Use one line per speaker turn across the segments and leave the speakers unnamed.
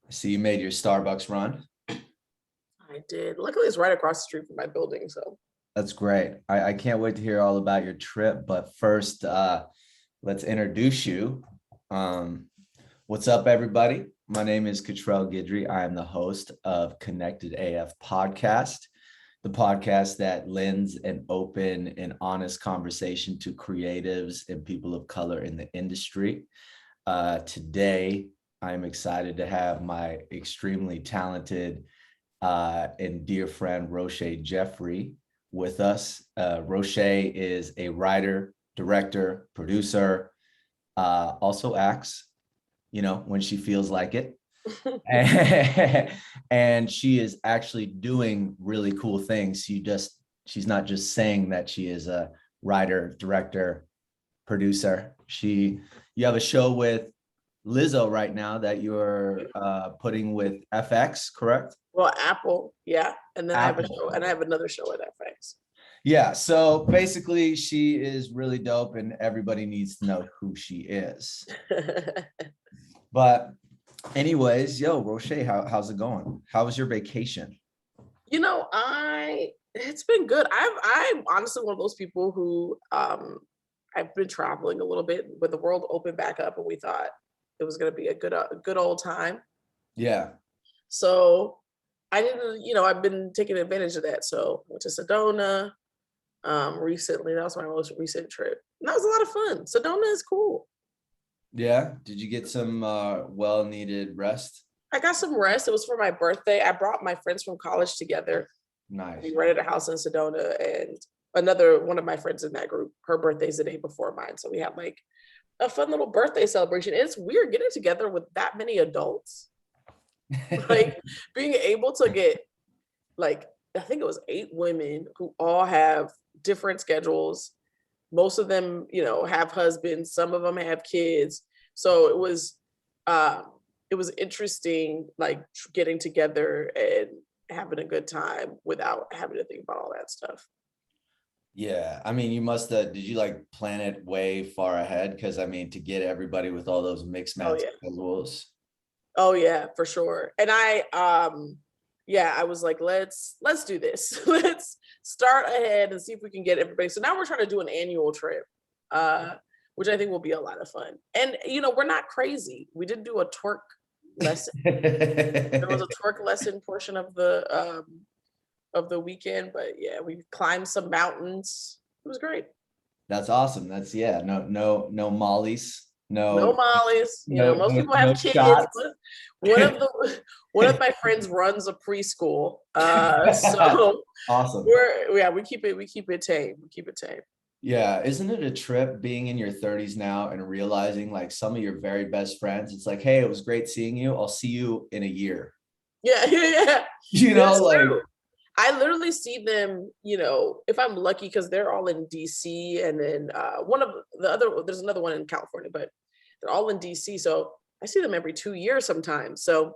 I see you made your Starbucks run.
I did. Luckily, it's right across the street from my building. So,
That's great. I can't wait to hear all about your trip. But first, let's introduce you. Um, what's up, everybody? My name is Cottrell Guidry. I am the host of Connected AF Podcast, the podcast that lends an open and honest conversation to creatives and people of color in the industry. Today, I'm excited to have my extremely talented and dear friend Rochée Jeffrey with us. Rochée is a writer, director, producer, also acts, when she feels like it. And she is actually doing really cool things. She's not just saying that she is a writer, director, producer. You have a show with Lizzo right now that you're putting with FX, correct?
well, Apple, yeah, and then I have a
Apple.
show, and I have another show at FX.
Yeah, so basically she is really dope and everybody needs to know who she is. But anyways, yo, Rochée, how's it going? How was your vacation?
It's been good. I'm honestly one of those people who I've been traveling a little bit when the world opened back up, and we thought it was going to be a good old time.
Yeah.
So I didn't, I've been taking advantage of that. So went to Sedona recently. That was my most recent trip. And that was a lot of fun. Sedona is cool.
Yeah. Did you get some well-needed rest?
I got some rest. It was for my birthday. I brought my friends from college together.
Nice.
We rented a house in Sedona, and another one of my friends in that group, her birthday's the day before mine. So we had like a fun little birthday celebration. It's weird getting together with that many adults. Like being able to get like, I think it was 8 women who all have different schedules. Most of them, have husbands, some of them have kids. So it was interesting, like getting together and having a good time without having to think about all that stuff.
Yeah, I mean, you must have, did you like plan it way far ahead? Because I mean, to get everybody with all those mixed
Oh
match
yeah.
schedules.
Oh yeah, for sure. And I was like, let's do this. Let's start ahead and see if we can get everybody. So now we're trying to do an annual trip, which I think will be a lot of fun. And we're not crazy. We did do a twerk lesson. There was a twerk lesson portion of the weekend, but yeah, we climbed some mountains. It was great.
That's awesome. That's yeah, no mollies,
No
no
mollies. Most people
no
have kids.
shots.
One of the one of my friends runs a preschool. So
Awesome.
we keep it tame. We keep it tame.
Yeah, isn't it a trip being in your 30s now and realizing like some of your very best friends, it's like, hey, it was great seeing you. I'll see you in a year.
Yeah, yeah. It's
Like
true. I literally see them, if I'm lucky, because they're all in DC, and then there's another one in California, but they're all in DC. So I see them every 2 years sometimes. So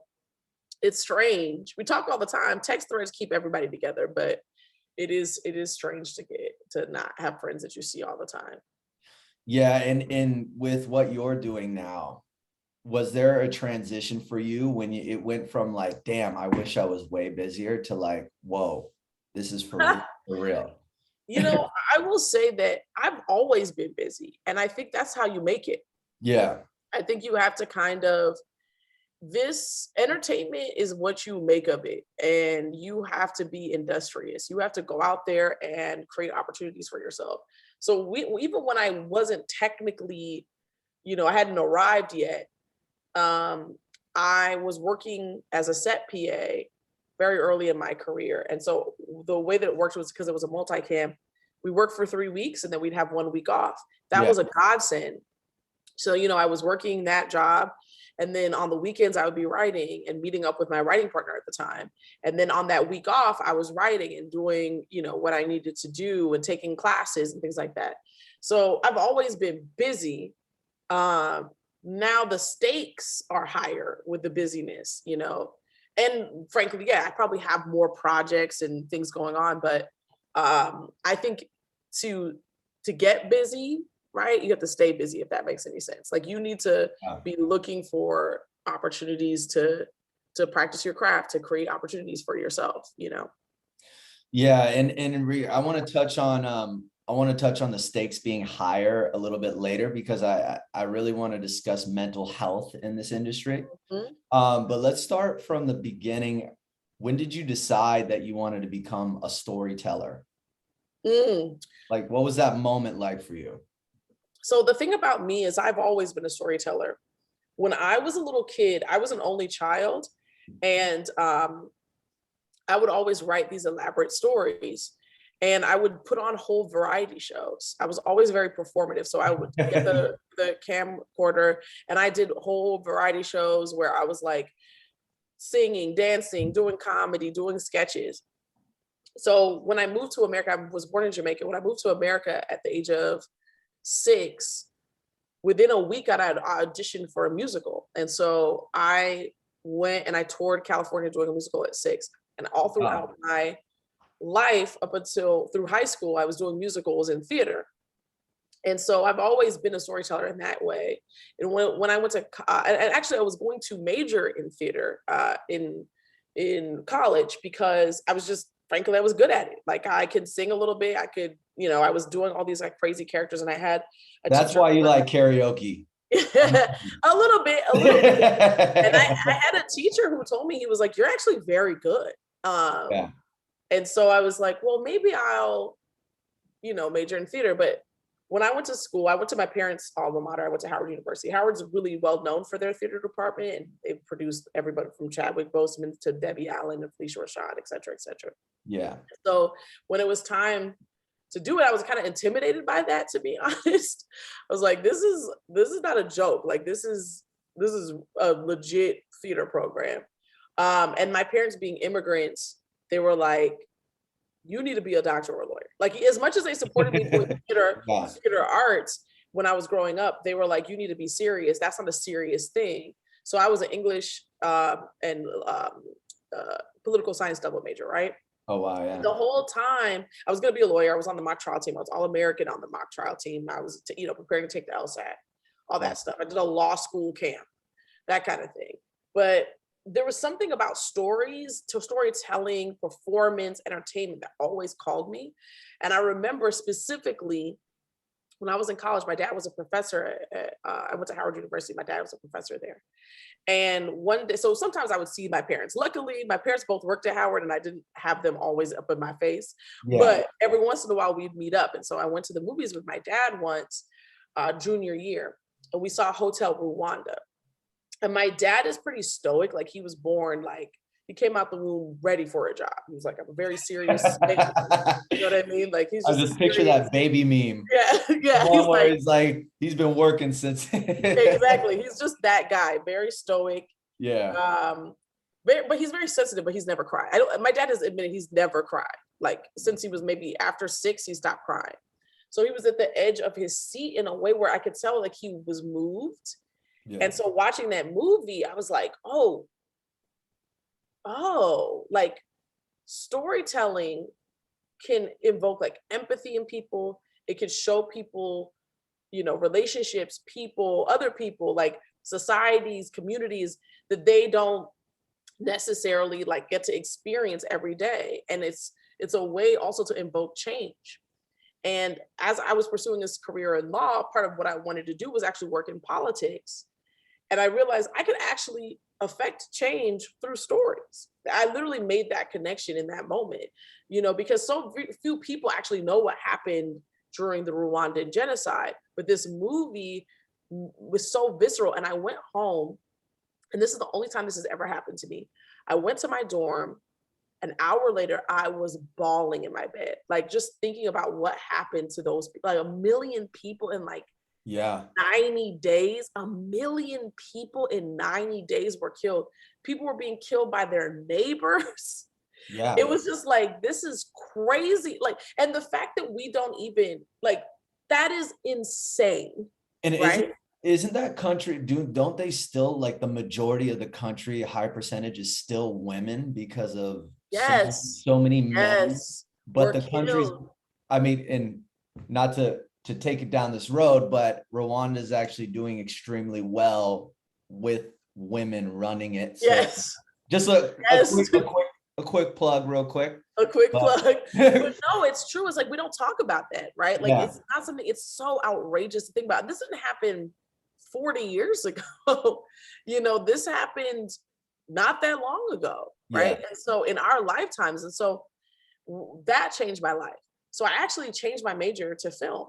it's strange. We talk all the time. Text threads keep everybody together, but it is strange to not have friends that you see all the time.
yeah, and with what you're doing now, was there a transition for you when it went from like, damn, I wish I was way busier to like, whoa, this is for real.
I will say that I've always been busy, and I think that's how you make it.
Yeah.
I think you have to this entertainment is what you make of it, and you have to be industrious. You have to go out there and create opportunities for yourself. So even when I wasn't technically, I hadn't arrived yet, I was working as a set PA very early in my career. And so the way that it worked was because it was a multicam. We worked for 3 weeks and then we'd have 1 week off. That was a godsend. So, I was working that job. And then on the weekends, I would be writing and meeting up with my writing partner at the time. And then on that week off, I was writing and doing, what I needed to do and taking classes and things like that. So I've always been busy. Now the stakes are higher with the busyness, and frankly, yeah, I probably have more projects and things going on, but I think to get busy, right, you have to stay busy, if that makes any sense. Like you need to be looking for opportunities to to practice your craft, to create opportunities for yourself, you know?
Yeah, I want to touch on the stakes being higher a little bit later, because I really want to discuss mental health in this industry.
Mhm.
But let's start from the beginning. When did you decide that you wanted to become a storyteller?
Mm.
Like, what was that moment like for you?
So the thing about me is I've always been a storyteller. When I was a little kid, I was an only child, and I would always write these elaborate stories, and I would put on whole variety shows. I was always very performative. So I would get the camcorder, and I did whole variety shows where I was like singing, dancing, doing comedy, doing sketches. So when I moved to America, I was born in Jamaica. When I moved to America at the age of 6, within a week I had auditioned for a musical. And so I went and I toured California doing a musical at 6. And all
Wow.
throughout my life, up until through high school, I was doing musicals in theater. And so I've always been a storyteller in that way. And when I went to, and actually I was going to major in theater in college, because I was just, frankly, I was good at it. Like I could sing a little bit. I could, you know, I was doing all these like crazy characters, and I had a
That's
teacher.
why you like karaoke.
A little bit, a little bit. And I had a teacher who told me, he was like, "You're actually very good."
Yeah.
And so I was like, "Well, maybe I'll, you know, major in theater." But when I went to school, I went to my parents' alma mater. I went to Howard University. Howard's really well known for their theater department, and they produced everybody from Chadwick Boseman to Debbie Allen and Felicia Rashad, et cetera, et cetera.
Yeah.
So when it was time to do it, I was kind of intimidated by that, to be honest. I was like, this is not a joke. Like this is a legit theater program. And my parents being immigrants, they were like, you need to be a doctor or a lawyer. Like as much as they supported me doing
Yeah.
theater arts when I was growing up, they were like, you need to be serious. That's not a serious thing. So I was an English and political science double major, right?
Oh, wow. Yeah.
The whole time I was going to be a lawyer. I was on the mock trial team. I was All-American on the mock trial team. I was, you know, preparing to take the LSAT, all that stuff. I did a law school camp, that kind of thing. But there was something about storytelling, performance, entertainment that always called me. And I remember specifically when I was in college, my dad was a professor. I went to Howard University. My dad was a professor there. And one day, so sometimes I would see my parents. Luckily, my parents both worked at Howard, and I didn't have them always up in my face.
Yeah.
But every once in a while, we'd meet up. And so I went to the movies with my dad once, junior year, and we saw Hotel Rwanda. And my dad is pretty stoic. Like he was born, like he came out the womb ready for a job. He was like a very serious man. You know what I mean? Like he's
I
just
just picture
serious.
that baby meme.
Yeah, yeah.
One
He's
where
like,
he's like, he's been working since.
exactly. He's just that guy, very stoic.
Yeah.
But he's very sensitive, but he's never cried. My dad has admitted he's never cried. Like since he was maybe after 6, he stopped crying. So he was at the edge of his seat in a way where I could tell like he was moved.
Yeah.
And so watching that movie, I was like, oh, like storytelling can invoke like empathy in people. It can show people, you know, relationships, people, other people, like societies, communities that they don't necessarily like get to experience every day. And it's a way also to invoke change. And as I was pursuing this career in law, part of what I wanted to do was actually work in politics. And I realized I could actually affect change through stories. I literally made that connection in that moment, you know, because so few people actually know what happened during the Rwandan genocide. But this movie was so visceral. And I went home, and this is the only time this has ever happened to me. I went to my dorm. An hour later, I was bawling in my bed, like just thinking about what happened to those people, like 1 million people in like 90 days. 1 million people in 90 days were killed. People were being killed by their neighbors.
Yeah.
It was just like, this is crazy. Like, and the fact that we don't even like, that is insane.
And
right?
isn't that country, don't they still, like the majority of the country, a high percentage is still women because of so many men?
Yes.
But the countries, I mean, and not to take it down this road, but Rwanda is actually doing extremely well with women running it. So
Yes.
Just
Yes.
a quick plug real quick.
A quick
But
plug. But no, it's true. It's like we don't talk about that, right? Like
yeah,
it's not something, it's so outrageous to think about. This didn't happen 40 years ago. This happened not that long ago,
yeah.
right? And so in our lifetimes, and so that changed my life. So I actually changed my major to film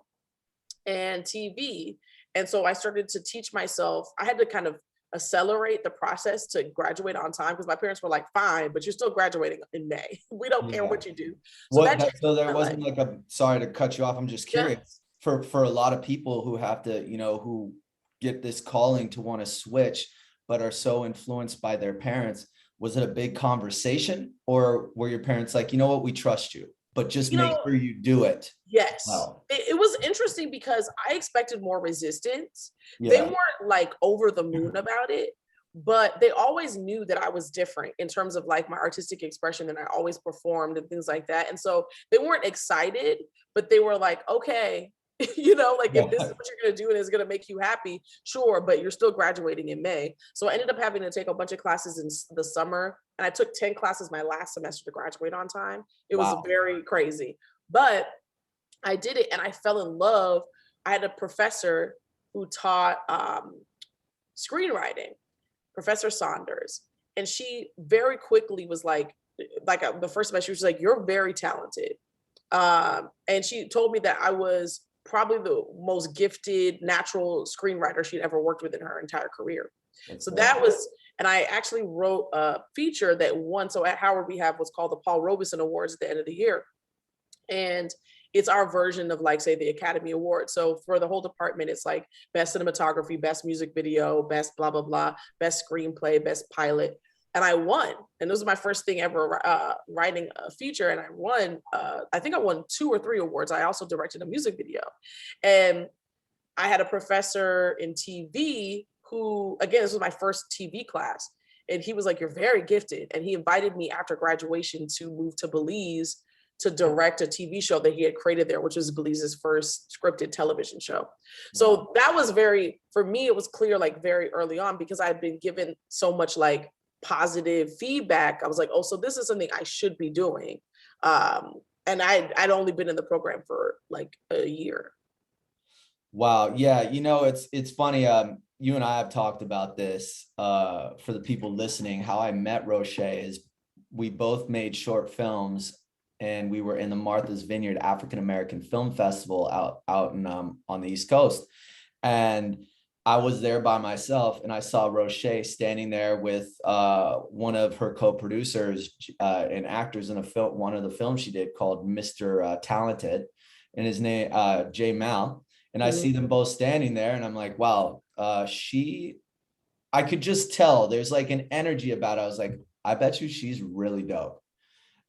and TV. And so I started to teach myself, I had to kind of accelerate the process to graduate on time because my parents were like, fine, but you're still graduating in May. We don't care
Yeah.
what you do. So that changed
So there
my life.
wasn't like sorry to cut you off. I'm just
Yeah.
curious for a lot of people who have to, who get this calling to want to switch, but are so influenced by their parents. Was it a big conversation, or were your parents like, you know what, we trust you, but just
You
make
know,
sure you do it?
yes.
Wow.
It was interesting because I expected more resistance. They
Yeah.
weren't like over the moon about it, but they always knew that I was different in terms of like my artistic expression, and I always performed and things like that. And so they weren't excited, but they were like, okay, like if this is
Yeah.
what you're going to do and it's going to make you happy, sure, but you're still graduating in May. So I ended up having to take a bunch of classes in the summer, and I took 10 classes my last semester to graduate on time. It was
Wow.
very crazy, but I did it and I fell in love. I had a professor who taught screenwriting, Professor Saunders, and she very quickly was like the first semester, she was like, "You're very talented," and she told me that I was probably the most gifted natural screenwriter she'd ever worked with in her entire career.
That's
So that
wonderful.
was, and I actually wrote a feature that won. So at Howard, we have what's called the Paul Robeson Awards at the end of the year. And it's our version of like, say, the Academy Award. So for the whole department, it's like best cinematography, best music video, best blah, blah, blah, best screenplay, best pilot. And I won. And this was my first thing ever writing a feature. And I won, I think I won 2 or 3 awards. I also directed a music video. And I had a professor in TV who, again, this was my first TV class. And he was like, "You're very gifted." And he invited me after graduation to move to Belize to direct a TV show that he had created there, which was Belize's first scripted television show.
Wow.
So that was for me, it was clear like very early on because I had been given so much like positive feedback. I was like, oh, so this is something I should be doing. And I'd only been in the program for like a year.
Wow. Yeah. It's funny. You and I have talked about this for the people listening. How I met Rochée is we both made short films, and we were in the Martha's Vineyard African American Film Festival out in on the East Coast. And I was there by myself, and I saw Rochée standing there with one of her co-producers and actors in one of the films she did called Mr. Talented, and his name Jay Mal. And I see them both standing there, and I'm like, wow, I could just tell there's like an energy about it. I was like, I bet you she's really dope.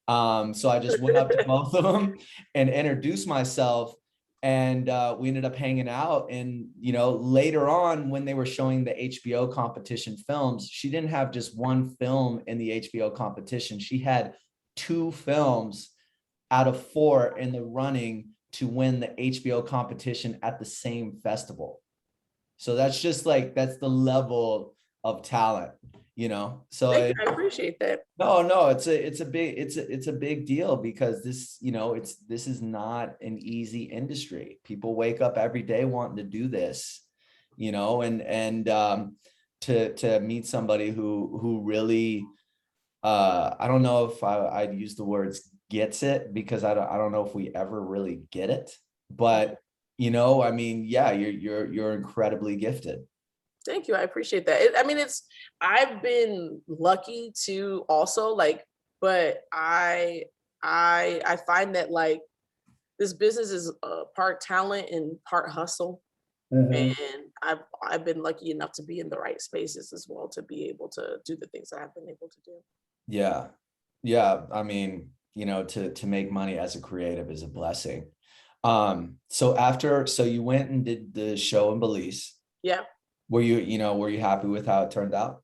So I just went up to both of them and introduced myself, and we ended up hanging out. And later on, when they were showing the HBO competition films, she didn't have just one film in the HBO competition. She had 2 films out of 4 in the running to win the HBO competition at the same festival. So that's just like, that's the level of talent, so
Thank you. I appreciate that.
no, it's a big deal, because this is not an easy industry. People wake up every day wanting to do this, and to meet somebody who really I don't know if I'd use the words gets it, because I don't know if we ever really get it, but I mean, yeah, you're incredibly gifted.
Thank you. I appreciate that. I've been lucky to also like, but I find that like this business is part talent and part hustle. And
Mhm.
I've been lucky enough to be in the right spaces as well to be able to do the things that I've been able to do.
Yeah. Yeah. I mean, to make money as a creative is a blessing. So you went and did the show in Belize.
Yeah.
Were you happy with how it turned out?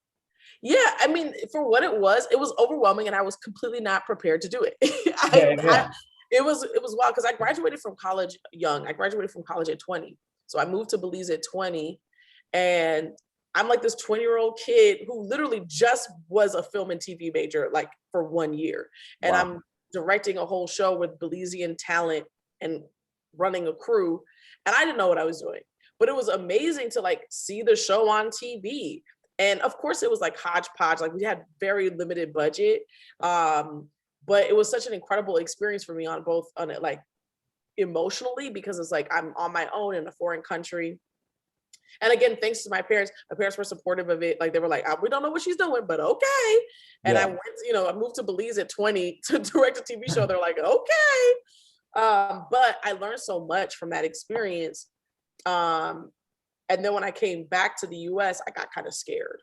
Yeah, I mean, for what it was overwhelming, and I was completely not prepared to do it.
Yeah.
It was wild because I graduated from college young. I graduated from college at 20, so I moved to Belize at 20, and I'm like this 20-year-old kid who literally just was a film and TV major, like for 1 year. And
Wow.
I'm directing a whole show with Belizean talent and running a crew. And I didn't know what I was doing, but it was amazing to like see the show on TV. And of course it was like hodgepodge, like we had very limited budget. But it was such an incredible experience for me on both on it, like emotionally, because it's like I'm on my own in a foreign country. And again, thanks to my parents were supportive of it. Like they were like, we don't know what she's doing, but okay. And I
Yeah.
went, I moved to Belize at 20 to direct a TV show. They're like, okay. But I learned so much from that experience. And then when I came back to the US, I got kind of scared.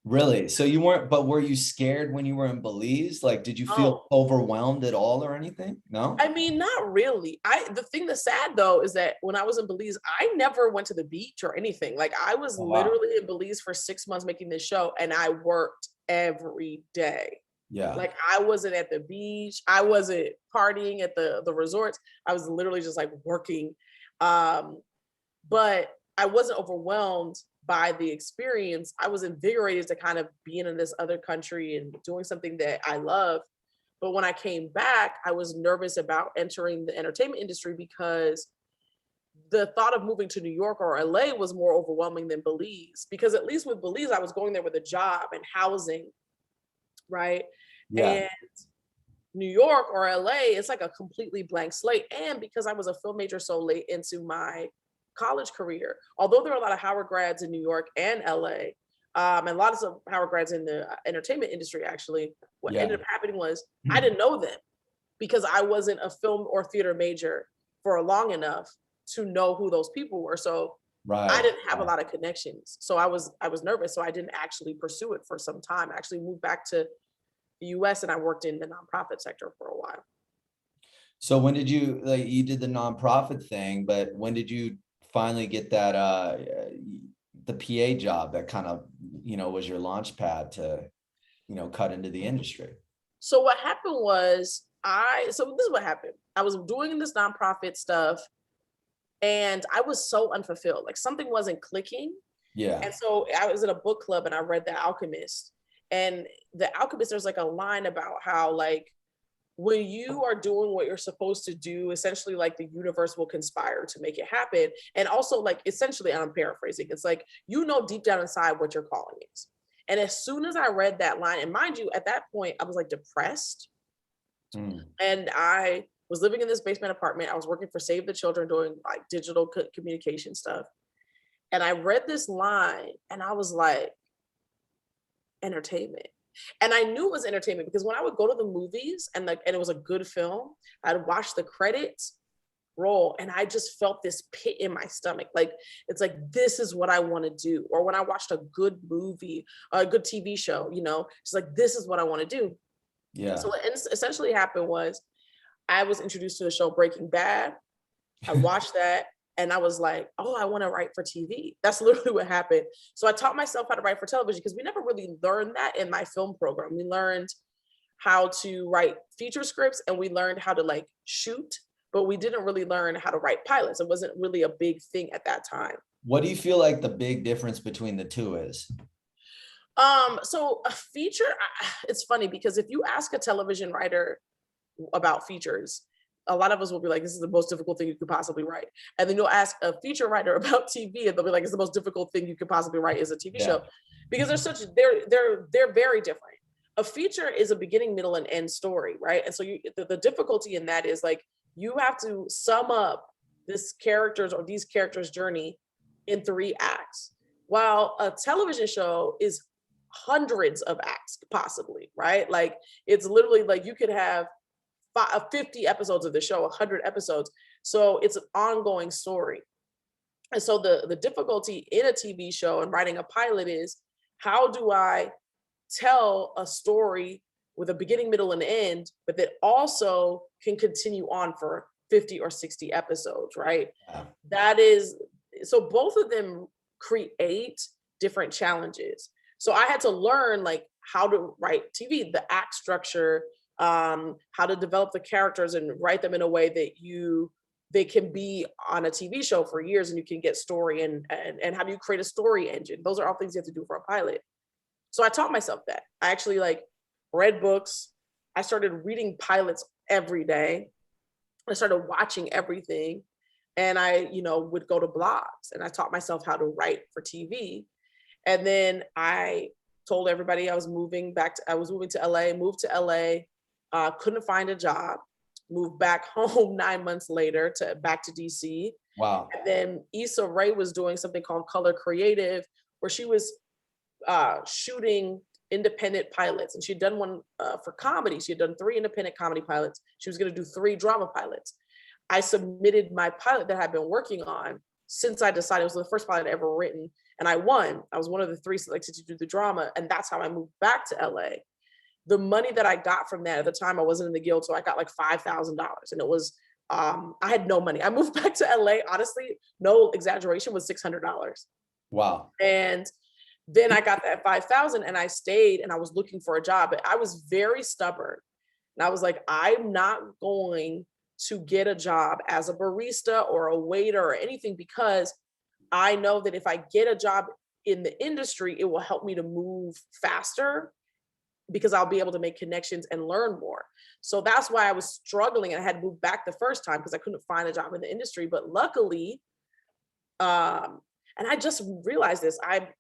Really? So you weren't, but were you scared when you were in Belize? Like, did you feel
Oh,
overwhelmed at all or anything? No?
I mean, not really. The thing that's sad though is that when I was in Belize, I never went to the beach or anything. Like I was
Oh, wow.
literally in Belize for 6 months making this show, and I worked every day.
Yeah.
Like I wasn't at the beach, I wasn't partying at the resorts. I was literally just like working. But I wasn't overwhelmed by the experience. I was invigorated to kind of being in this other country and doing something that I love. But when I came back, I was nervous about entering the entertainment industry because the thought of moving to New York or LA was more overwhelming than Belize. Because at least with Belize, I was going there with a job and housing, right?
Yeah.
And New York or LA, it's like a completely blank slate. And because I was a film major so late into my college career, although there are a lot of Howard grads in New York and LA, and lots of Howard grads in the entertainment industry, actually, what
Yeah.
ended up happening was I didn't know them because I wasn't a film or theater major for long enough to know who those people were. So I
Right.
didn't have a lot of connections. So I was nervous. So I didn't actually pursue it for some time. I actually moved back to the US and I worked in the nonprofit sector for a while.
So when did you, like, you did the nonprofit thing, but when did you finally get that the PA job that kind of, was your launch pad to, cut into the industry?
So what happened was so this is what happened. I was doing this nonprofit stuff and I was so unfulfilled. Like something wasn't clicking.
Yeah.
And so I was in a book club and I read The Alchemist. And The Alchemist, there's like a line about how like when you are doing what you're supposed to do, essentially like the universe will conspire to make it happen. And also like essentially, and I'm paraphrasing, it's like, deep down inside what your calling is. And as soon as I read that line, and mind you, at that point, I was like depressed.
Mm.
And I was living in this basement apartment. I was working for Save the Children doing like digital communication stuff. And I read this line and I was like, entertainment. And I knew it was entertainment because when I would go to the movies and it was a good film, I'd watch the credits roll and I just felt this pit in my stomach. Like, it's like, this is what I want to do. Or when I watched a good movie, a good TV show, it's like, this is what I want to do.
Yeah.
So what essentially happened was I was introduced to the show Breaking Bad. I watched that and I was like, oh, I want to write for TV. That's literally what happened. So I taught myself how to write for television because we never really learned that in my film program. We learned how to write feature scripts and we learned how to like shoot, but we didn't really learn how to write pilots. It wasn't really a big thing at that time.
What do you feel like the big difference between the two is?
So a feature, it's funny because if you ask a television writer about features, a lot of us will be like, this is the most difficult thing you could possibly write. And then you'll ask a feature writer about TV and they'll be like, it's the most difficult thing you could possibly write is a TV show. Because they're very different. A feature is a beginning, middle, and end story, right? And so the difficulty in that is like, you have to sum up these characters' journey in 3 acts. While a television show is hundreds of acts, possibly, right? Like it's literally like you could have 50 episodes of the show, 100 episodes. So it's an ongoing story. And so the difficulty in a TV show and writing a pilot is, how do I tell a story with a beginning, middle, and end, but that also can continue on for 50 or 60 episodes, right?
Yeah.
That is, so both of them create different challenges. So I had to learn like how to write TV, the act structure, how to develop the characters and write them in a way that you they can be on a TV show for years, and you can get story and how do you create a story engine? Those are all things you have to do for a pilot. So I taught myself that. I actually like read books. I started reading pilots every day. I started watching everything. And I, would go to blogs, and I taught myself how to write for TV. And then I told everybody I was moving to LA, moved to LA, couldn't find a job, moved back home 9 months later back to DC.
Wow.
And then Issa Rae was doing something called Color Creative, where she was shooting independent pilots, and she'd done one for comedy. She had done 3 independent comedy pilots. She was going to do 3 drama pilots. I submitted my pilot that I've been working on since I decided. It was the first pilot I'd ever written, and I won. I was one of the 3 selected to do the drama, and that's how I moved back to LA. The money that I got from that, at the time I wasn't in the guild, so I got like $5,000, and it was I had no money. I moved back to LA, honestly, no exaggeration, was $600.
Wow.
And then I got that 5,000, and I stayed, and I was looking for a job, but I was very stubborn. And I was like, I'm not going to get a job as a barista or a waiter or anything, because I know that if I get a job in the industry, it will help me to move faster, because I'll be able to make connections and learn more. So that's why I was struggling, and I had to move back the first time because I couldn't find a job in the industry. But luckily, and I just realized this,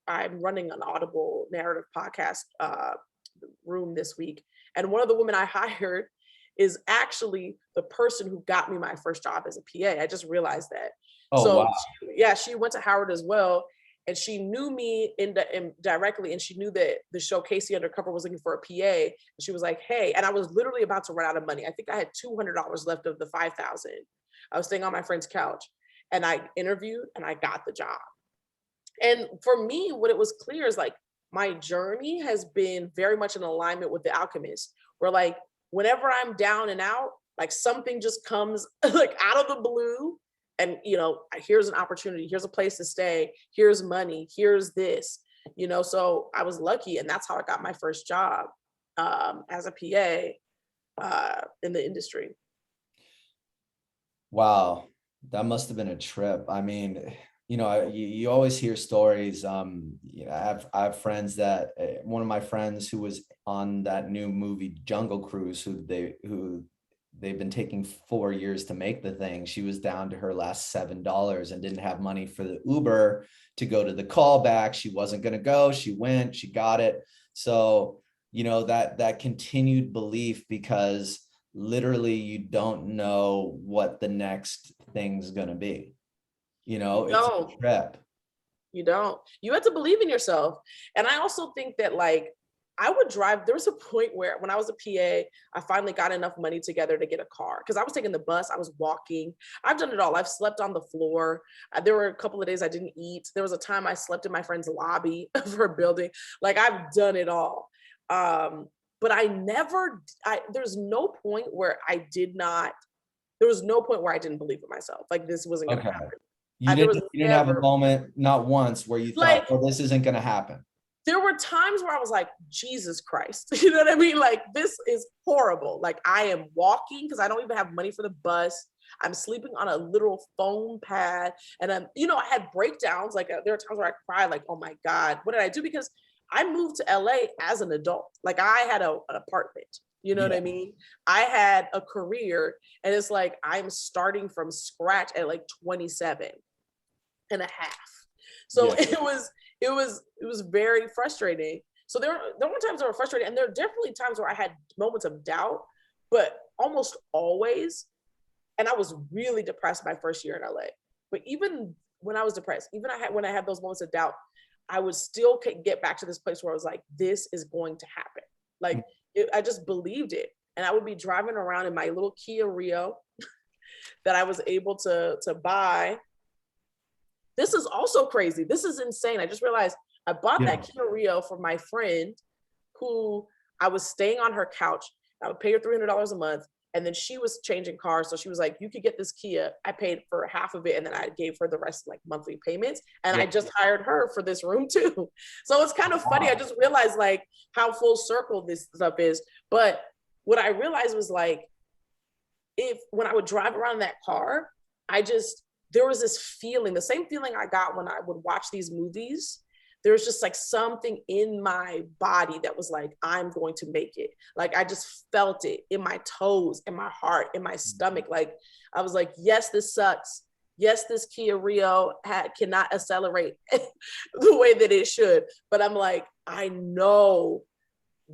I'm running an Audible narrative podcast room this week. And one of the women I hired is actually the person who got me my first job as a PA. I just realized that.
Oh,
so
wow.
she went to Howard as well. And she knew me directly, and she knew that the show Casey Undercover was looking for a PA. And she was like, hey, and I was literally about to run out of money. I think I had $200 left of the 5,000. I was staying on my friend's couch, and I interviewed, and I got the job. And for me, what it was clear is like, my journey has been very much in alignment with The Alchemist, where like, whenever I'm down and out, like something just comes like out of the blue. And, here's an opportunity, here's a place to stay, here's money, here's this, so I was lucky. And that's how I got my first job as a PA in the industry.
Wow. That must have been a trip. I mean, you always hear stories. I have friends that one of my friends who was on that new movie Jungle Cruise, who they've been taking 4 years to make the thing. She was down to her last $7 and didn't have money for the Uber to go to the callback. She wasn't going to go. She went, she got it. So, that continued belief, because literally you don't know what the next thing's going to be. It's a trip.
You don't. You have to believe in yourself. And I also think that like, I would drive. There was a point where when I was a PA, I finally got enough money together to get a car, because I was taking the bus, I was walking. I've done it all. I've slept on the floor. There were a couple of days I didn't eat. There was a time I slept in my friend's lobby of her building. Like, I've done it all. But there's no point where I didn't believe in myself. Like, this wasn't going to happen.
You didn't have a moment, not once, where you thought, oh, this isn't going to happen.
There were times where I was like, Jesus Christ, you know what I mean? Like, this is horrible. Like, I am walking because I don't even have money for the bus. I'm sleeping on a literal foam pad. And I had breakdowns. Like, there are times where I cry, like, oh my God, what did I do? Because I moved to LA as an adult. Like, I had an apartment, you know what I mean? I had a career, and it's like, I'm starting from scratch at like 27 and a half. So it was very frustrating. So there were times that were frustrating, and there are definitely times where I had moments of doubt, but almost always, and I was really depressed my first year in LA. But even when I was depressed, when I had those moments of doubt, I would still get back to this place where I was like, this is going to happen. Like, I just believed it. And I would be driving around in my little Kia Rio that I was able to buy. This is also crazy. This is insane. I just realized I bought that Kia Rio for my friend, who I was staying on her couch. I would pay her $300 a month. And then she was changing cars. So she was like, you could get this Kia. I paid for half of it. And then I gave her the rest, like, monthly payments. And I just hired her for this room too. So it's kind of funny. I just realized like how full circle this stuff is. But what I realized was like, when I would drive around in that car, there was this feeling, the same feeling I got when I would watch these movies. There was just like something in my body that was like, I'm going to make it. Like, I just felt it in my toes, in my heart, in my stomach. Like, I was like, yes, this sucks. Yes, this Kia Rio cannot accelerate the way that it should. But I'm like, I know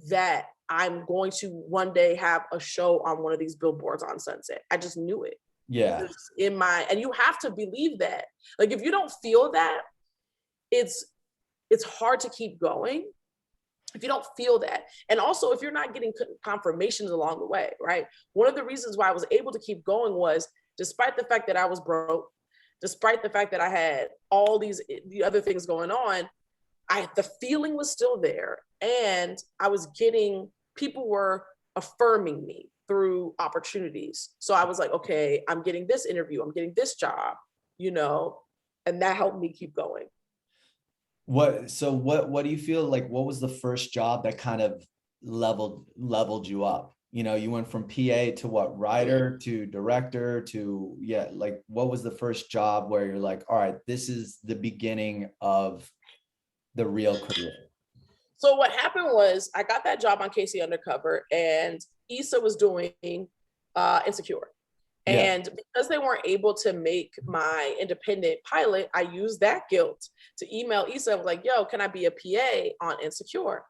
that I'm going to one day have a show on one of these billboards on Sunset. I just knew it.
Yeah.
And you have to believe that. Like, if you don't feel that, it's hard to keep going if you don't feel that. And also, if you're not getting confirmations along the way, right? One of the reasons why I was able to keep going was, despite the fact that I was broke, despite the fact that I had all the other things going on, the feeling was still there. And people were affirming me through opportunities. So I was like, okay, I'm getting this interview, I'm getting this job, and that helped me keep going.
What do you feel like, what was the first job that kind of leveled you up? You went from PA to what, writer to director to, like, what was the first job where you're like, all right, this is the beginning of the real career?
So what happened was, I got that job on Casey Undercover, and Issa was doing Insecure. And because they weren't able to make my independent pilot, I used that guilt to email Issa. I was like, yo, can I be a PA on Insecure?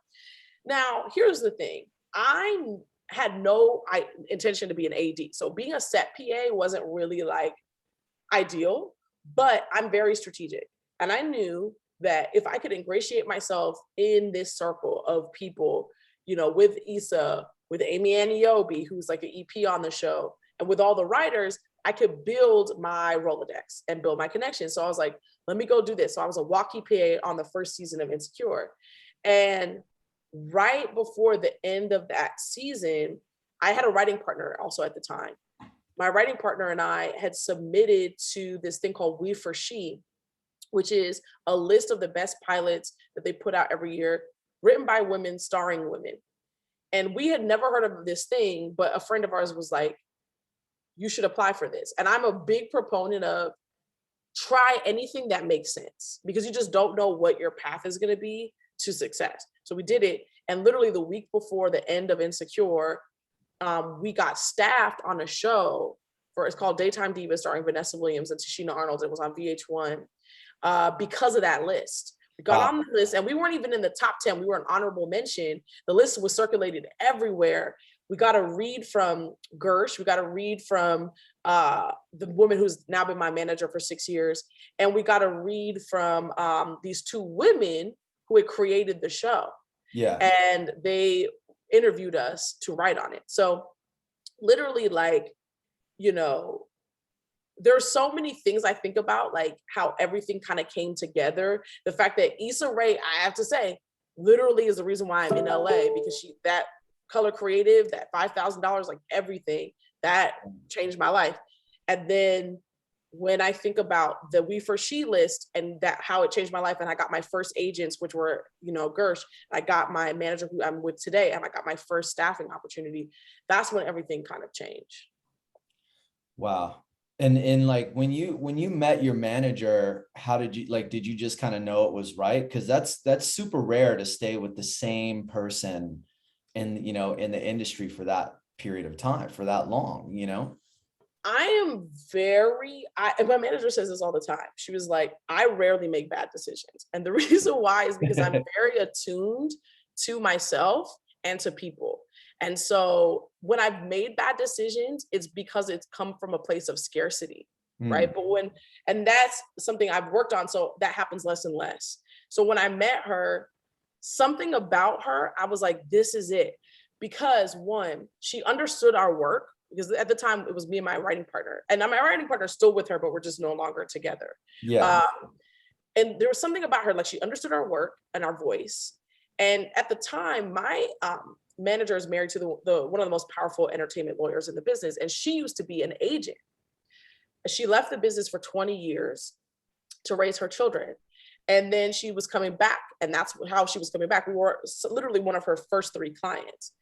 Now, here's the thing. I had no intention to be an AD. So being a set PA wasn't really like ideal, but I'm very strategic. And I knew that if I could ingratiate myself in this circle of people, with Issa, with Amy Aniobi, who's like an EP on the show, and with all the writers, I could build my Rolodex and build my connection. So I was like, let me go do this. So I was a walkie PA on the first season of Insecure. And right before the end of that season, I had a writing partner also at the time. My writing partner and I had submitted to this thing called We for She, which is a list of the best pilots that they put out every year, written by women, starring women. And we had never heard of this thing, but a friend of ours was like, you should apply for this. And I'm a big proponent of try anything that makes sense, because you just don't know what your path is going to be to success. So we did it. And literally the week before the end of Insecure, we got staffed on a show it's called Daytime Divas, starring Vanessa Williams and Tashina Arnold. It was on VH1 because of that list. We got on the list, and we weren't even in the top 10. We were an honorable mention. The list was circulated everywhere. We got a read from Gersh. We got a read from the woman who's now been my manager for 6 years. And we got a read from these two women who had created the show.
Yeah.
And they interviewed us to write on it. So literally, like, there's so many things I think about, like how everything kind of came together. The fact that Issa Rae, I have to say, literally is the reason why I'm in LA, because that color creative, that $5,000, like everything, that changed my life. And then when I think about the We for She list and that how it changed my life, and I got my first agents, which were, Gersh, I got my manager who I'm with today, and I got my first staffing opportunity, that's when everything kind of changed.
Wow. And like when you met your manager, how did you just kind of know it was right? Because that's super rare to stay with the same person in the industry for that period of time, for that long,
and my manager says this all the time. She was like, I rarely make bad decisions. And the reason why is because I'm very attuned to myself and to people. And so when I've made bad decisions, it's because it's come from a place of scarcity, right? And that's something I've worked on. So that happens less and less. So when I met her, something about her, I was like, this is it. Because one, she understood our work, because at the time it was me and my writing partner, and my writing partner is still with her, but we're just no longer together.
Yeah.
And there was something about her, like she understood our work and our voice. And at the time, my manager is married to the one of the most powerful entertainment lawyers in the business, and she used to be an agent. She left the business for 20 years to raise her children, and then she was coming back, and that's how she was coming back. We were literally one of her first 3 clients.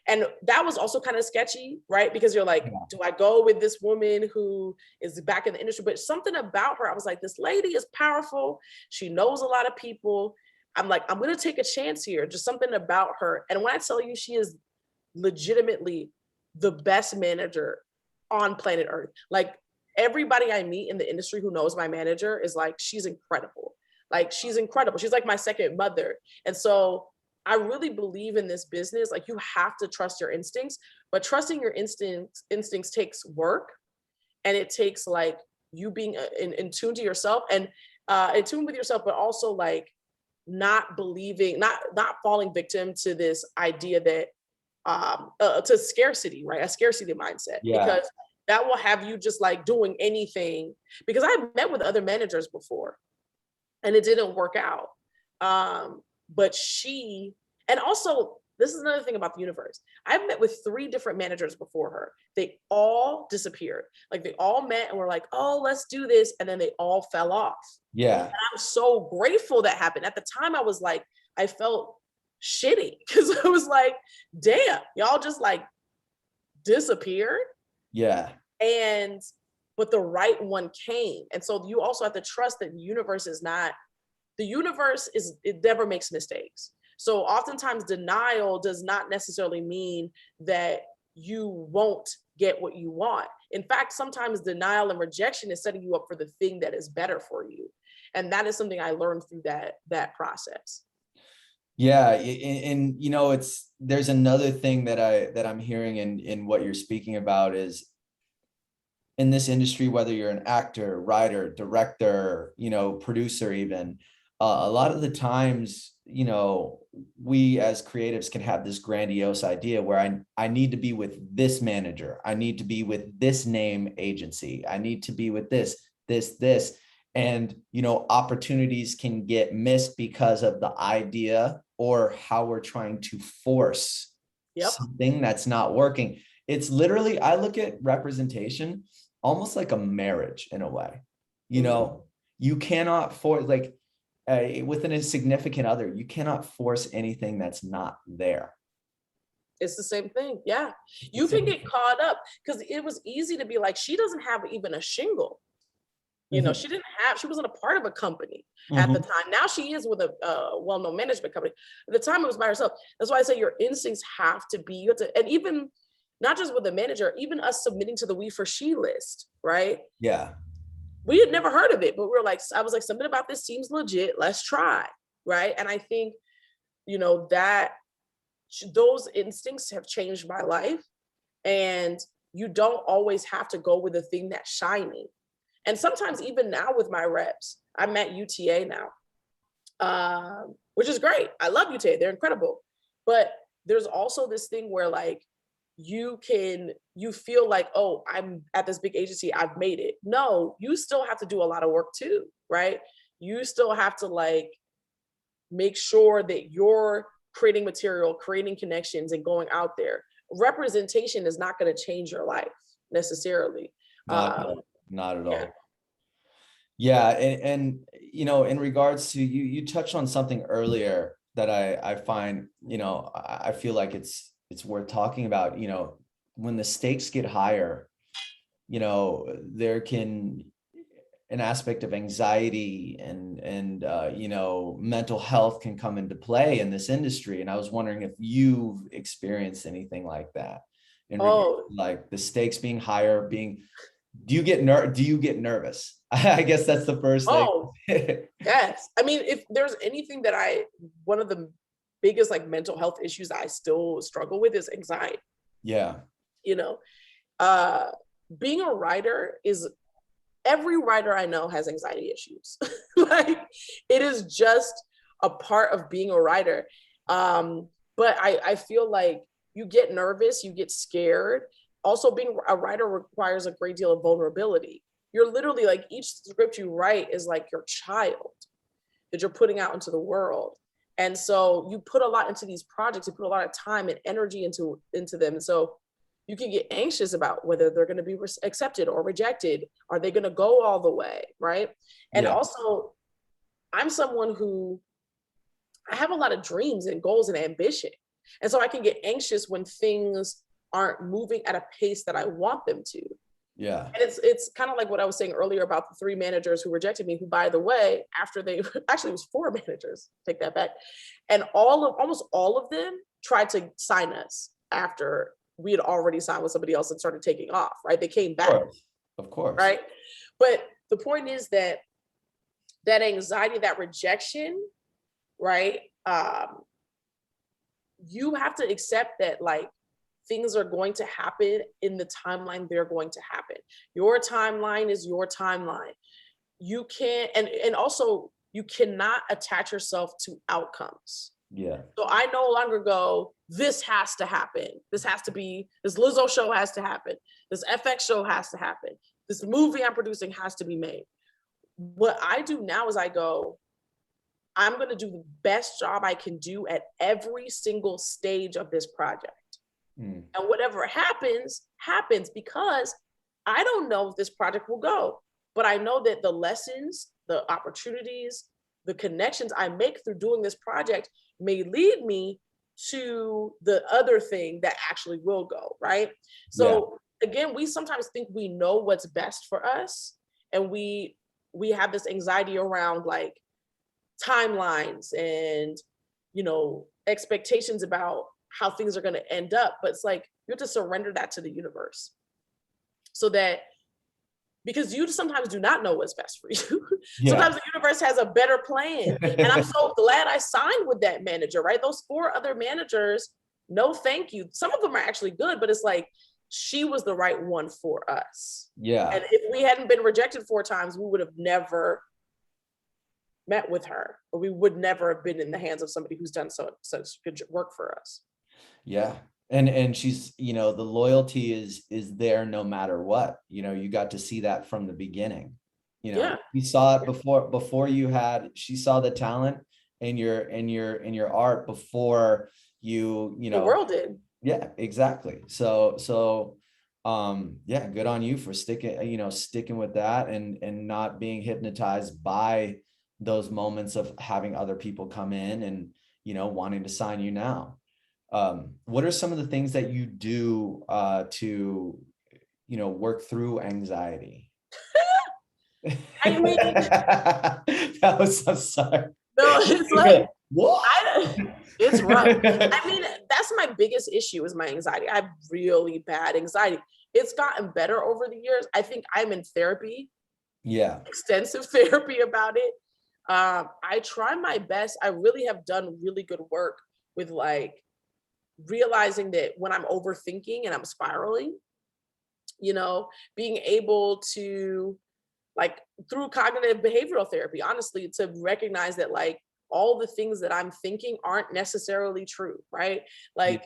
And that was also kind of sketchy, right? Because you're like, do I go with this woman who is back in the industry? But something about her, I was like, this lady is powerful. She knows a lot of people. I'm like, I'm going to take a chance here. Just something about her. And when I tell you, she is legitimately the best manager on planet Earth. Like, everybody I meet in the industry who knows my manager is like, she's incredible. Like, she's incredible. She's like my second mother. And so I really believe in this business. Like, you have to trust your instincts, but trusting your instincts takes work. And it takes like you being in tune to yourself and in tune with yourself, but also like not believing, not falling victim to this idea that to scarcity, right? A scarcity mindset, because that will have you just like doing anything. Because I've met with other managers before and it didn't work out. But and also, this is another thing about the universe. I've met with 3 different managers before her. They all disappeared. Like, they all met and were like, oh, let's do this. And then they all fell off.
Yeah.
And I'm so grateful that happened. At the time, I was like, I felt shitty because I was like, damn, y'all just like disappeared.
Yeah.
But the right one came. And so you also have to trust that the universe it never makes mistakes. So oftentimes denial does not necessarily mean that you won't get what you want. In fact, sometimes denial and rejection is setting you up for the thing that is better for you. And that is something I learned through that process.
Yeah. And you know, there's another thing that I'm hearing in what you're speaking about is, in this industry, whether you're an actor, writer, director, you know, producer, even, a lot of the times, you know, we as creatives can have this grandiose idea where I need to be with this manager. I need to be with this name agency. I need to be with this. And, you know, opportunities can get missed because of the idea or how we're trying to force something that's not working. It's literally, I look at representation almost like a marriage in a way. You know, you cannot force, like, within a significant other, you cannot force anything that's not there.
It's the same thing. Yeah. You can get caught up because it was easy to be like, she doesn't have even a shingle. You know, she wasn't a part of a company at the time. Now she is with a well-known management company. At the time, it was by herself. That's why I say your instincts have to be, and even not just with a manager, even us submitting to the We for She list, right?
Yeah.
We had never heard of it, but I was like, something about this seems legit. Let's try, right? And I think, you know, that those instincts have changed my life. And you don't always have to go with the thing that's shiny. And sometimes even now with my reps, I'm at UTA now, which is great. I love UTA. They're incredible. But there's also this thing where like, you feel like, oh, I'm at this big agency, I've made it. No, you still have to do a lot of work too, right? You still have to like make sure that you're creating material, creating connections, and going out there. Representation is not going to change your life necessarily.
Not at all. Yeah. And, you know, in regards to you touched on something earlier that I find, you know, I feel like it's worth talking about. You know, when the stakes get higher, you know, there can an aspect of anxiety and you know, mental health can come into play in this industry. And I was wondering if you've experienced anything like that in regards to, like, the stakes being higher, do you get nervous? I guess that's the first thing.
Yes. I mean, if there's anything that one of the biggest like mental health issues I still struggle with is anxiety.
Yeah.
You know, being a writer every writer I know has anxiety issues. Like, it is just a part of being a writer. But I feel like you get nervous, you get scared. Also, being a writer requires a great deal of vulnerability. You're literally like, each script you write is like your child that you're putting out into the world. And so you put a lot into these projects, you put a lot of time and energy into them. And so you can get anxious about whether they're going to be accepted or rejected. Are they going to go all the way? Right. And also, I'm someone who I have a lot of dreams and goals and ambition. And so I can get anxious when things aren't moving at a pace that I want them to.
Yeah.
And it's kind of like what I was saying earlier about the 3 managers who rejected me, who, by the way, after they actually, it was 4 managers, take that back. And almost all of them tried to sign us after we had already signed with somebody else and started taking off, right? They came back.
Of course.
Right. But the point is that anxiety, that rejection, right? You have to accept that, like, things are going to happen in the timeline they're going to happen. Your timeline is your timeline. You can't, and also you cannot attach yourself to outcomes.
Yeah.
So I no longer go, this has to happen. This Lizzo show has to happen. This FX show has to happen. This movie I'm producing has to be made. What I do now is I go, I'm going to do the best job I can do at every single stage of this project. And whatever happens, happens, because I don't know if this project will go, but I know that the lessons, the opportunities, the connections I make through doing this project may lead me to the other thing that actually will go, right? So again, we sometimes think we know what's best for us, and we have this anxiety around, like, timelines and, expectations about how things are going to end up. But it's like, you have to surrender that to the universe, so that, because you sometimes do not know what's best for you. Sometimes the universe has a better plan. And I'm so glad I signed with that manager, right? Those 4 other managers, no thank you. Some of them are actually good, but it's like, she was the right one for us.
Yeah.
And if we hadn't been rejected 4 times, we would have never met with her, or we would never have been in the hands of somebody who's done such good work for us.
Yeah. And she's, the loyalty is there no matter what. You got to see that from the beginning. You saw it before she saw the talent in your art before the
world did.
Yeah, exactly. So yeah, good on you for sticking with that and not being hypnotized by those moments of having other people come in and, wanting to sign you now. What are some of the things that you do to, work through anxiety?
I mean,
that was, I'm sorry.
No, it's like,
what?
It's rough. I mean, that's my biggest issue, is my anxiety. I have really bad anxiety. It's gotten better over the years. I think I'm in therapy. Yeah. Extensive therapy about it. I try my best. I really have done really good work with, like, realizing that when I'm overthinking and I'm spiraling, being able to, like, through cognitive behavioral therapy, honestly, to recognize that, like, all the things that I'm thinking aren't necessarily true, right? Like,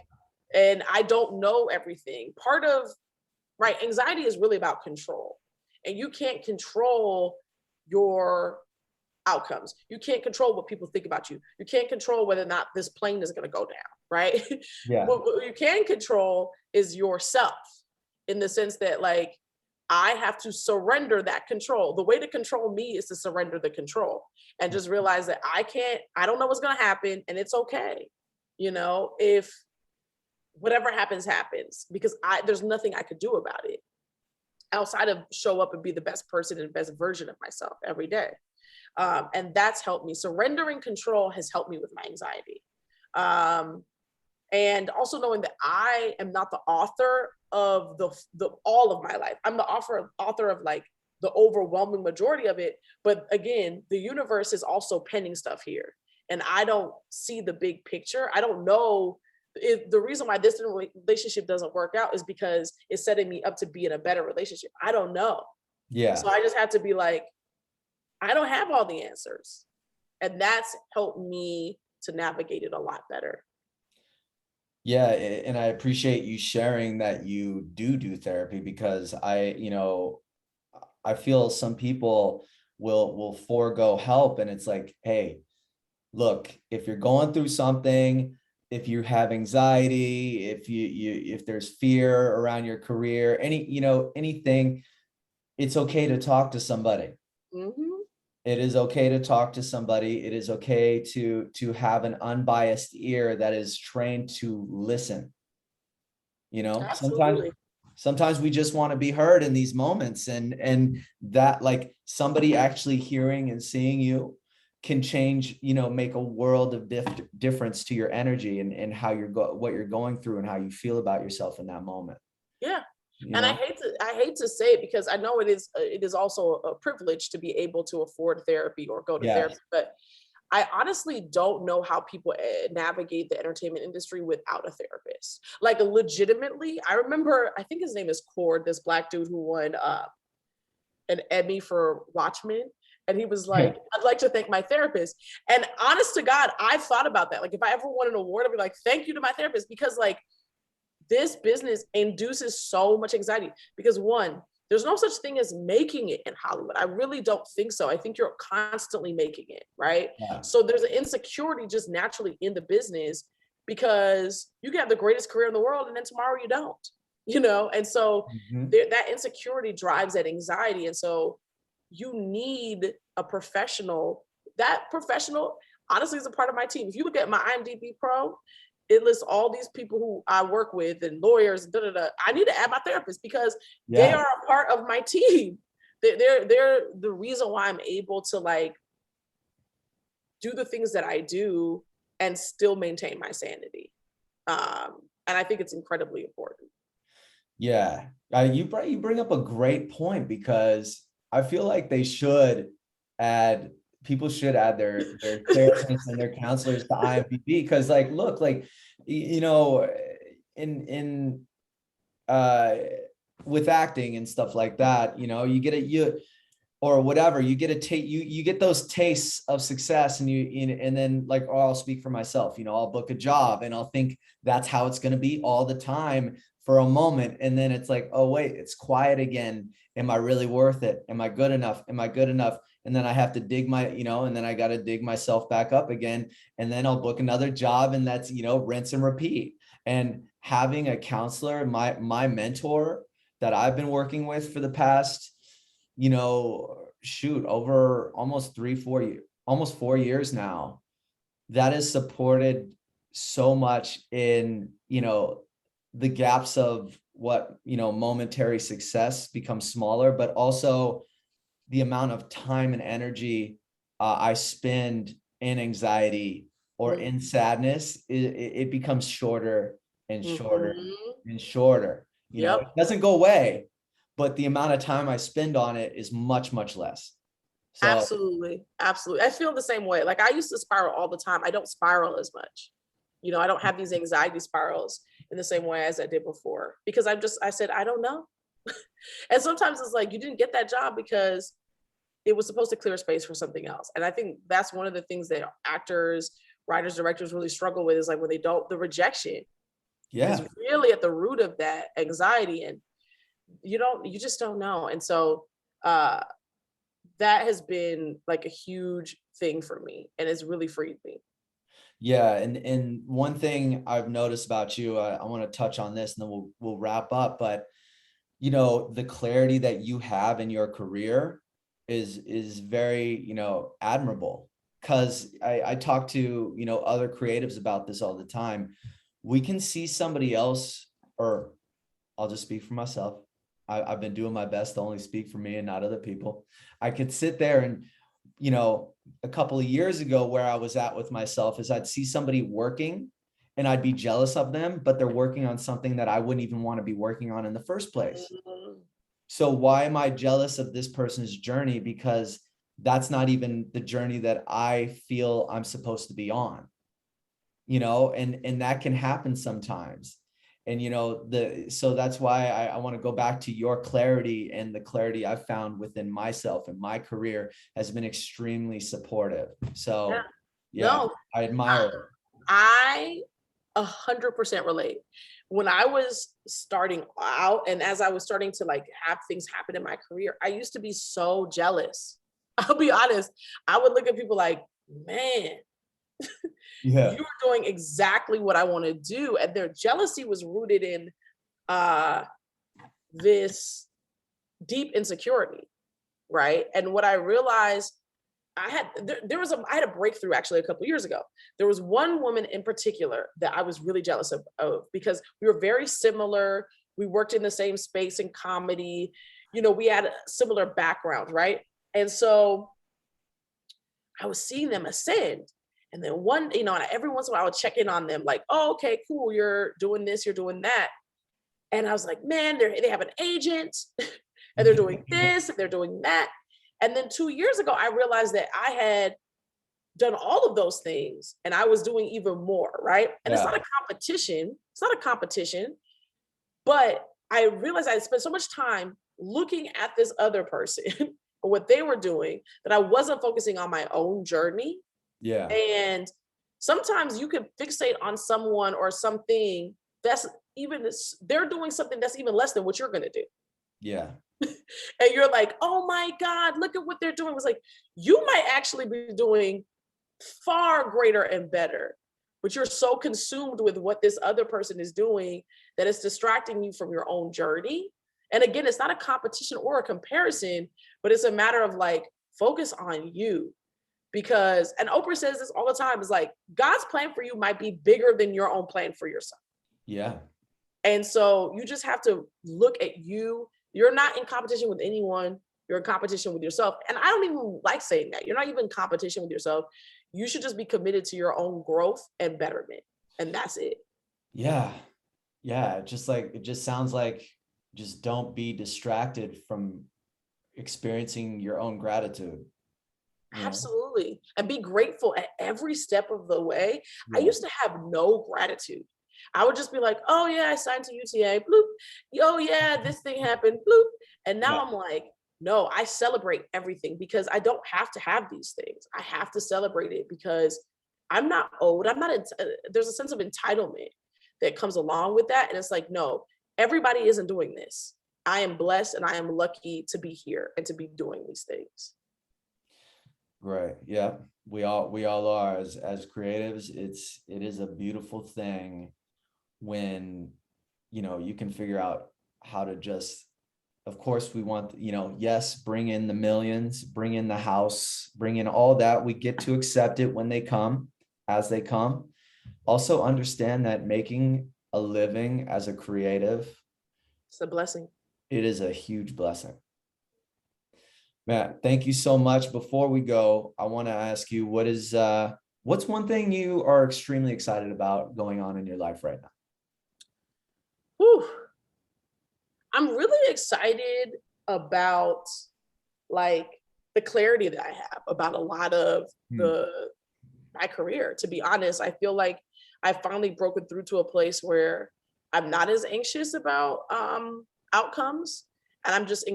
and I don't know everything. Part of, right, anxiety is really about control. And you can't control your outcomes. You can't control what people think about you. You can't control whether or not this plane is going to go down, right? Yeah. What you can control is yourself, in the sense that, like, I have to surrender that control. The way to control me is to surrender the control and just realize that I don't know what's going to happen, and it's okay. If whatever happens, happens, because there's nothing I could do about it outside of show up and be the best person and best version of myself every day. And that's helped me. Surrendering control has helped me with my anxiety. And also knowing that I am not the author of the all of my life. I'm the author of, like, the overwhelming majority of it. But again, the universe is also penning stuff here. And I don't see the big picture. I don't know if the reason why this relationship doesn't work out is because it's setting me up to be in a better relationship. I don't know. Yeah. So I just have to be like, I don't have all the answers. And that's helped me to navigate it a lot better.
Yeah, and I appreciate you sharing that you do therapy, because I feel some people will forego help, and it's like, hey, look, if you're going through something, if you have anxiety, if there's fear around your career, anything, it's okay to talk to somebody. Mm-hmm. It is okay to talk to somebody. It is okay to have an unbiased ear that is trained to listen. You know,
Absolutely.
sometimes we just want to be heard in these moments, and that, like, somebody actually hearing and seeing you can change, you know, make a world of difference to your energy and how what you're going through and how you feel about yourself in that moment,
Yeah.
you
And
know?
I hate to say it because I know it is also a privilege to be able to afford therapy or go to
Yes.
therapy, but I honestly don't know how people navigate the entertainment industry without a therapist. Like legitimately, I remember, I think his name is Cord, this black dude who won an Emmy for Watchmen. And he was
Yeah.
like, I'd like to thank my therapist. And honest to God, I've thought about that. Like if I ever won an award, I'd be like, thank you to my therapist, because like this business induces so much anxiety because one, there's no such thing as making it in Hollywood. I really don't think so. I think you're constantly making it, right?
Yeah.
So there's an insecurity just naturally in the business because you can have the greatest career in the world and then tomorrow you don't, you know? And so
Mhm.
that insecurity drives that anxiety. And so you need a professional. That professional honestly is a part of my team. If you look at my IMDb Pro, it lists all these people who I work with and lawyers. Da, da, da. I need to add my therapist because they
Yeah.
are a part of my team. They're the reason why I'm able to like do the things that I do and still maintain my sanity. And I think it's incredibly important.
Yeah. You bring up a great point, because I feel like add people should add their therapists and their counselors to IMDb, because, like, look, like, you know, in uh with acting and stuff like that, you know, you get you or whatever, you get a you get those tastes of success, and and then, like, oh, I'll speak for myself, you know, I'll book a job and I'll think that's how it's going to be all the time for a moment, and then it's like, oh wait, it's quiet again. Am I really worth it? Am I good enough? Am I good enough? And then I have to dig my, you know, and then I got to dig myself back up again, and then I'll book another job, and that's, you know, rinse and repeat. And having a counselor, my mentor that I've been working with for the past, you know, shoot, over almost 3 4 years, almost 4 years now, that has supported so much in, you know, the gaps of what, you know, momentary success becomes smaller, but also the amount of time and energy I spend in anxiety or
Mm-hmm.
in sadness, it becomes shorter and shorter
Mm-hmm.
and shorter. You know, it
Yep.
doesn't go away, but the amount of time I spend on it is much, much less. So
Absolutely. Absolutely. I feel the same way. Like I used to spiral all the time. I don't spiral as much. You know, I don't have these anxiety spirals in the same way as I did before because I said, I don't know. And sometimes it's like, you didn't get that job because it was supposed to clear space for something else. And I think that's one of the things that actors, writers, directors really struggle with is like when they don't, the rejection is
yeah,
really at the root of that anxiety. And you just don't know. And so, uh, that has been like a huge thing for me and it's really freed me.
yeah, and one thing I've noticed about you, I want to touch on this, and then we'll wrap up. But, you know, the clarity that you have in your career is very, you know, admirable. Because I talk to, you know, other creatives about this all the time. We can see somebody else, or I'll just speak for myself. I've been doing my best to only speak for me and not other people. I could sit there and, you know, a couple of years ago, where I was at with myself is I'd see somebody working and I'd be jealous of them, but they're working on something that I wouldn't even want to be working on in the first place.
Mhm.
So why am I jealous of this person's journey? Because that's not even the journey that I feel I'm supposed to be on, you know, and that can happen sometimes. And, you know, so that's why I want to go back to your clarity, and the clarity I've found within myself and my career has been extremely supportive.
Yeah.
So yeah,
No,
I admire it.
I 100% relate. When I was starting out and as I was starting to like have things happen in my career, I used to be so jealous. I'll be honest. I would look at people like, man,
Yeah.
you are doing exactly what I want to do. And their jealousy was rooted in uh, this deep insecurity, right? And what I realized I had a breakthrough actually a couple years ago. There was one woman in particular that I was really jealous of because we were very similar. We worked in the same space in comedy. You know, we had a similar background, right? And so I was seeing them ascend. And then every once in a while I would check in on them like, oh, okay, cool. You're doing this, you're doing that. And I was like, man, they have an agent and they're doing this and they're doing that. And then 2 years ago, I realized that I had done all of those things and I was doing even more, right? And it's not a competition. It's not a competition, but I realized I spent so much time looking at this other person or what they were doing that I wasn't focusing on my own journey.
Yeah.
And sometimes you can fixate on someone or something they're doing something that's even less than what you're going to do.
Yeah.
And you're like, oh my God, look at what they're doing. It's like, you might actually be doing far greater and better, but you're so consumed with what this other person is doing that it's distracting you from your own journey. And again, it's not a competition or a comparison, but it's a matter of like, focus on you. Because, and Oprah says this all the time, is like, God's plan for you might be bigger than your own plan for yourself.
Yeah.
And so you just have to look at you. You're not in competition with anyone. You're in competition with yourself. And I don't even like saying that. You're not even in competition with yourself. You should just be committed to your own growth and betterment. And that's it.
Yeah. Yeah. It just sounds like just don't be distracted from experiencing your own gratitude.
Absolutely. And be grateful at every step of the way.
Yeah.
I used to have no gratitude. I would just be like, oh yeah, I signed to UTA, bloop. Oh yeah, this thing happened, bloop. And now I'm like, no, I celebrate everything because I don't have to have these things. I have to celebrate it because I'm not old. There's a sense of entitlement that comes along with that. And it's like, no, everybody isn't doing this. I am blessed and I am lucky to be here and to be doing these things.
Right. Yeah. We all are as creatives. It is a beautiful thing when, you can figure out how to just, of course we want, yes, bring in the millions, bring in the house, bring in all that. We get to accept it when they come, as they come. Also understand that making a living as a creative,
It's a blessing.
it is a huge blessing. Matt, thank you so much. Before we go, I want to ask you, what's one thing you are extremely excited about going on in your life right now?
Whew. I'm really excited about like the clarity that I have about a lot of my career. To be honest, I feel like I've finally broken through to a place where I'm not as anxious about outcomes. And I'm just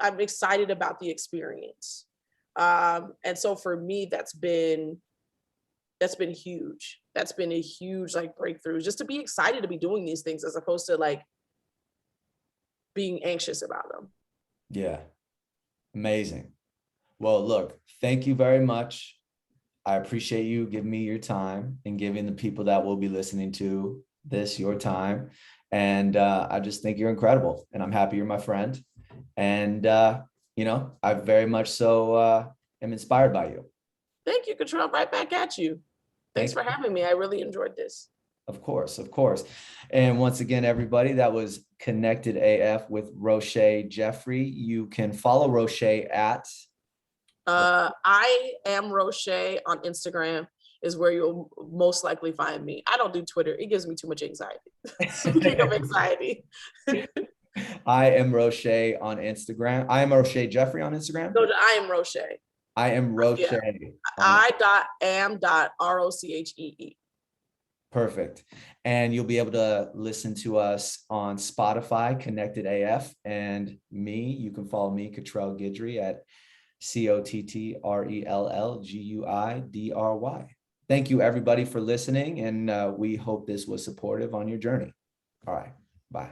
I'm excited about the experience. And so for me, that's been huge. That's been a huge like breakthrough, just to be excited to be doing these things as opposed to like being anxious about them.
Yeah. Amazing. Well, look, thank you very much. I appreciate you giving me your time and giving the people that will be listening to this your time. And I just think you're incredible. And I'm happy you're my friend. And, I very much so am inspired by you.
Thank you, Cottrell. Right back at you. Thanks for having me. I really enjoyed this.
Of course, of course. And once again, everybody, that was Connected AF with Rochée Jeffrey. You can follow Rochée at
I am Rochée on Instagram is where you'll most likely find me. I don't do Twitter. It gives me too much anxiety. Speaking of anxiety.
I am Rochée on Instagram. I am Rochée Jeffrey on Instagram.
No, I am Rochée.
I am Rochée.
Yeah. I.am.Rochee.
Perfect. And you'll be able to listen to us on Spotify, Connected AF, and me. You can follow me, Cottrell Guidry, at COTTRELLGUIDRY. Thank you, everybody, for listening, and we hope this was supportive on your journey. All right. Bye.